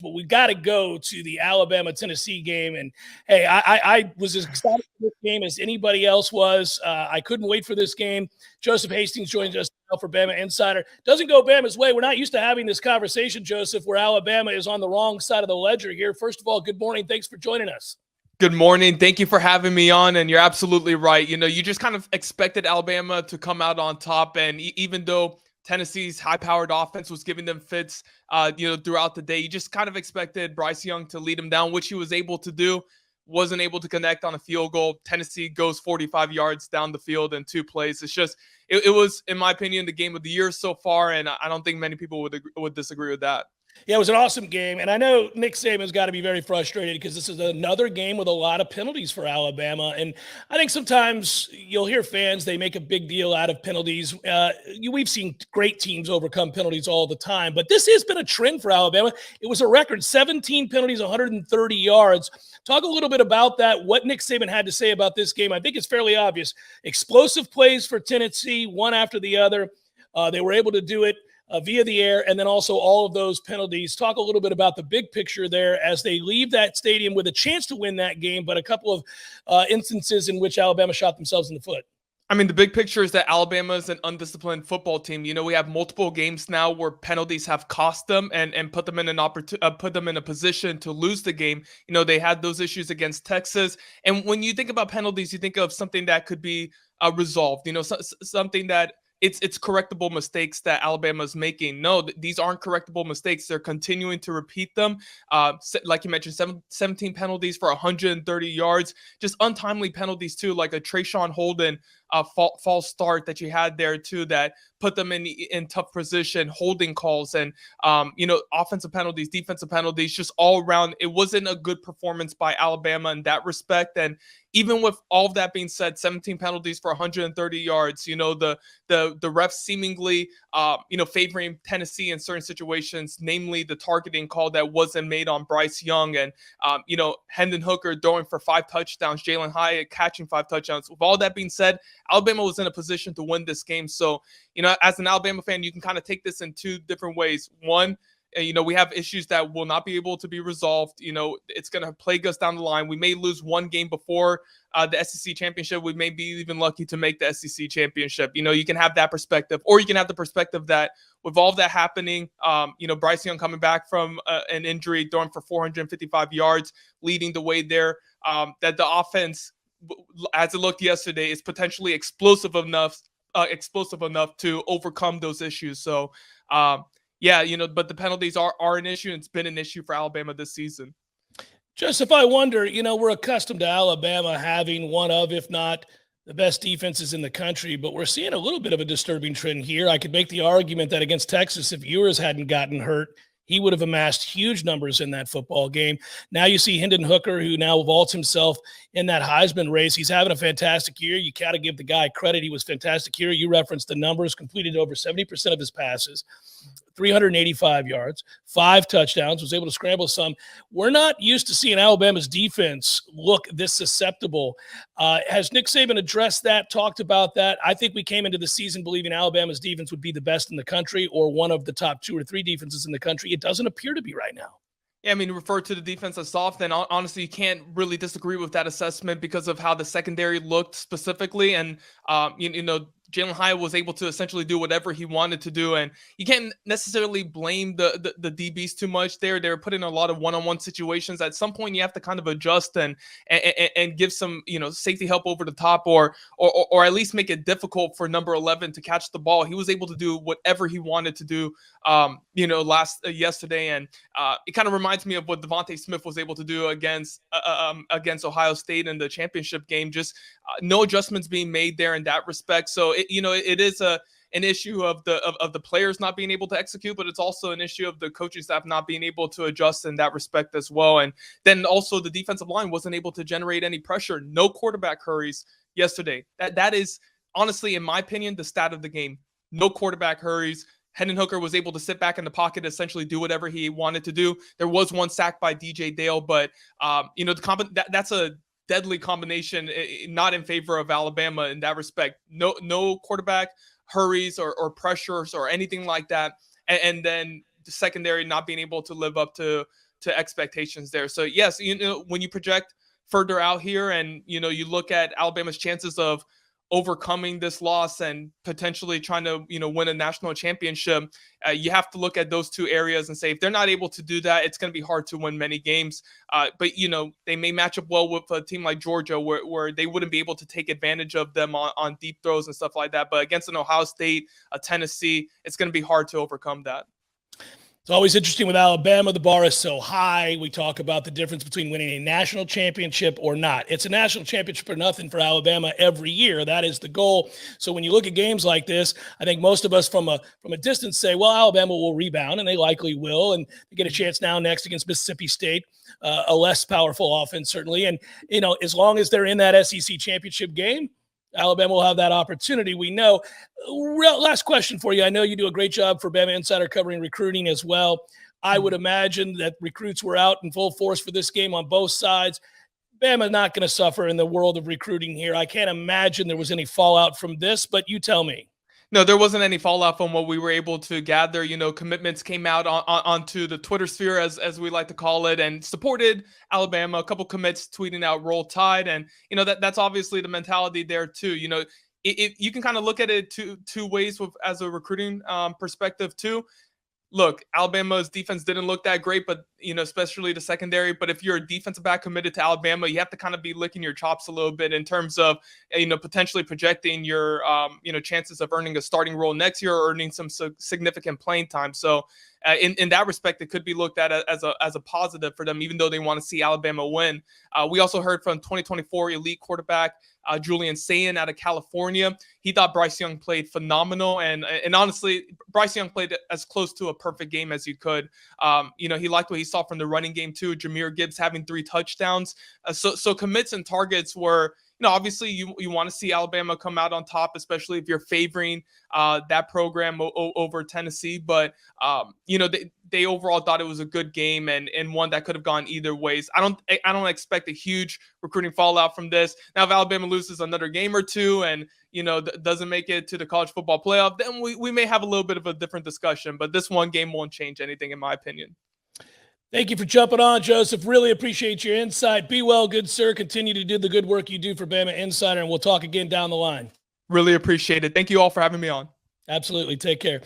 but we got to go to the Alabama-Tennessee game. And, hey, I was as excited for this game as anybody else was. I couldn't wait for this game. Joseph Hastings joins us now for Bama Insider. Doesn't go Bama's way. We're not used to having this conversation, Joseph, where Alabama is on the wrong side of the ledger here. First of all, good morning. Thanks for joining us. Good morning. Thank you for having me on. And you're absolutely right. You just kind of expected Alabama to come out on top. And even though Tennessee's high-powered offense was giving them fits, throughout the day, you just kind of expected Bryce Young to lead them down, which he was able to do. Wasn't able to connect on a field goal. Tennessee goes 45 yards down the field in 2 plays. It's just, it was, in my opinion, the game of the year so far. And I don't think many people would disagree with that. Yeah, it was an awesome game. And I know Nick Saban's got to be very frustrated because this is another game with a lot of penalties for Alabama. And I think sometimes you'll hear fans, they make a big deal out of penalties. We've seen great teams overcome penalties all the time, but this has been a trend for Alabama. It was a record 17 penalties, 130 yards. Talk a little bit about that, what Nick Saban had to say about this game. I think it's fairly obvious. Explosive plays for Tennessee, one after the other. They were able to do it via the air, and then also all of those penalties. Talk a little bit about the big picture there as they leave that stadium with a chance to win that game, but a couple of instances in which Alabama shot themselves in the foot. I mean, the big picture is that Alabama is an undisciplined football team. We have multiple games now where penalties have cost them and put them in put them in a position to lose the game. They had those issues against Texas. And when you think about penalties, you think of something that could be resolved. Something that it's correctable mistakes that Alabama is making. No, these aren't correctable mistakes. They're continuing to repeat them. Like you mentioned, 17 penalties for 130 yards. Just untimely penalties too, like a Trayshawn Holden false start that you had there too, that put them in tough position, holding calls, and offensive penalties, defensive penalties, just all around. It wasn't a good performance by Alabama in that respect. And even with all of that being said, 17 penalties for 130 yards, the refs seemingly favoring Tennessee in certain situations, namely the targeting call that wasn't made on Bryce Young, and Hendon Hooker throwing for 5 touchdowns, Jalen Hyatt catching 5 touchdowns. With all that being said, Alabama was in a position to win this game. So, as an Alabama fan, you can kind of take this in 2 different ways. One, we have issues that will not be able to be resolved. It's going to plague us down the line. We may lose one game before the SEC championship. We may be even lucky to make the SEC championship. You can have that perspective, or you can have the perspective that with all of that happening, Bryce Young coming back from an injury, throwing for 455 yards, leading the way there, that the offense, as it looked yesterday, is potentially explosive enough to overcome those issues. So, but the penalties are an issue, and it's been an issue for Alabama this season. Joseph, I wonder, we're accustomed to Alabama having one of, if not the best defenses in the country, but we're seeing a little bit of a disturbing trend here. I could make the argument that against Texas, if Ewers hadn't gotten hurt, he would have amassed huge numbers in that football game. Now you see Hendon Hooker, who now vaults himself in that Heisman race. He's having a fantastic year. You got to give the guy credit. He was fantastic here. You referenced the numbers, completed over 70% of his passes, 385 yards, 5 touchdowns, was able to scramble some. We're not used to seeing Alabama's defense look this susceptible. Has Nick Saban addressed that, talked about that? I think we came into the season believing Alabama's defense would be the best in the country, or one of the top 2 or 3 defenses in the country. It doesn't appear to be right now. Yeah, I mean, refer to the defense as soft, and honestly, you can't really disagree with that assessment because of how the secondary looked specifically. And, Jalen Hyatt was able to essentially do whatever he wanted to do, and you can't necessarily blame the DBs too much there. They're put in a lot of one-on-one situations. At some point, you have to kind of adjust and give some safety help over the top, or at least make it difficult for number 11 to catch the ball. He was able to do whatever he wanted to do, yesterday, and it kind of reminds me of what Devontae Smith was able to do against Ohio State in the championship game. Just no adjustments being made there in that respect. So it is an issue of the players not being able to execute, but it's also an issue of the coaching staff not being able to adjust in that respect as well. And then also the defensive line wasn't able to generate any pressure. No quarterback hurries yesterday. That is honestly, in my opinion, the stat of the game. No quarterback hurries. Hendon Hooker was able to sit back in the pocket, essentially do whatever he wanted to do. There was one sack by DJ Dale, but that's a deadly combination, not in favor of Alabama in that respect. No quarterback hurries or pressures or anything like that. And then the secondary not being able to live up to to expectations there. So yes, when you project further out here and you look at Alabama's chances of overcoming this loss and potentially trying to win a national championship, you have to look at those two areas and say if they're not able to do that, it's going to be hard to win many games. But they may match up well with a team like Georgia where they wouldn't be able to take advantage of them on deep throws and stuff like that. But against an Ohio State, a Tennessee, it's going to be hard to overcome that. It's always interesting with Alabama. The bar is so high. We talk about the difference between winning a national championship or not. It's a national championship or nothing for Alabama every year. That is the goal. So when you look at games like this, I think most of us from a distance say, well, Alabama will rebound, and they likely will, and they get a chance now next against Mississippi State, a less powerful offense certainly. And, as long as they're in that SEC championship game, Alabama will have that opportunity. We know. Last question for you. I know you do a great job for Bama Insider covering recruiting as well. I would imagine that recruits were out in full force for this game on both sides. Bama's not going to suffer in the world of recruiting here. I can't imagine there was any fallout from this, but you tell me. No, there wasn't any fallout from what we were able to gather. Commitments came out onto the Twitter sphere, as we like to call it, and supported Alabama. A couple commits tweeting out "Roll Tide," and that's obviously the mentality there too. You can kind of look at it two ways as a recruiting perspective too. Look, Alabama's defense didn't look that great, but especially the secondary. But if you're a defensive back committed to Alabama, you have to kind of be licking your chops a little bit in terms of potentially projecting your chances of earning a starting role next year or earning some significant playing time. So in that respect, it could be looked at as a positive for them, even though they want to see Alabama win. We also heard from 2024 elite quarterback Julian Sayin out of California. He thought Bryce Young played phenomenal, and honestly, Bryce Young played as close to a perfect game as you could. He liked what he saw from the running game too. Jahmyr Gibbs having 3 touchdowns. So commits and targets were. Obviously you want to see Alabama come out on top, especially if you're favoring that program over Tennessee. But, they overall thought it was a good game and one that could have gone either ways. I don't expect a huge recruiting fallout from this. Now, if Alabama loses another game or two and, doesn't make it to the college football playoff, then we may have a little bit of a different discussion. But this one game won't change anything, in my opinion. Thank you for jumping on, Joseph. Really appreciate your insight. Be well, good sir. Continue to do the good work you do for Bama Insider, and we'll talk again down the line. Really appreciate it. Thank you all for having me on. Absolutely. Take care.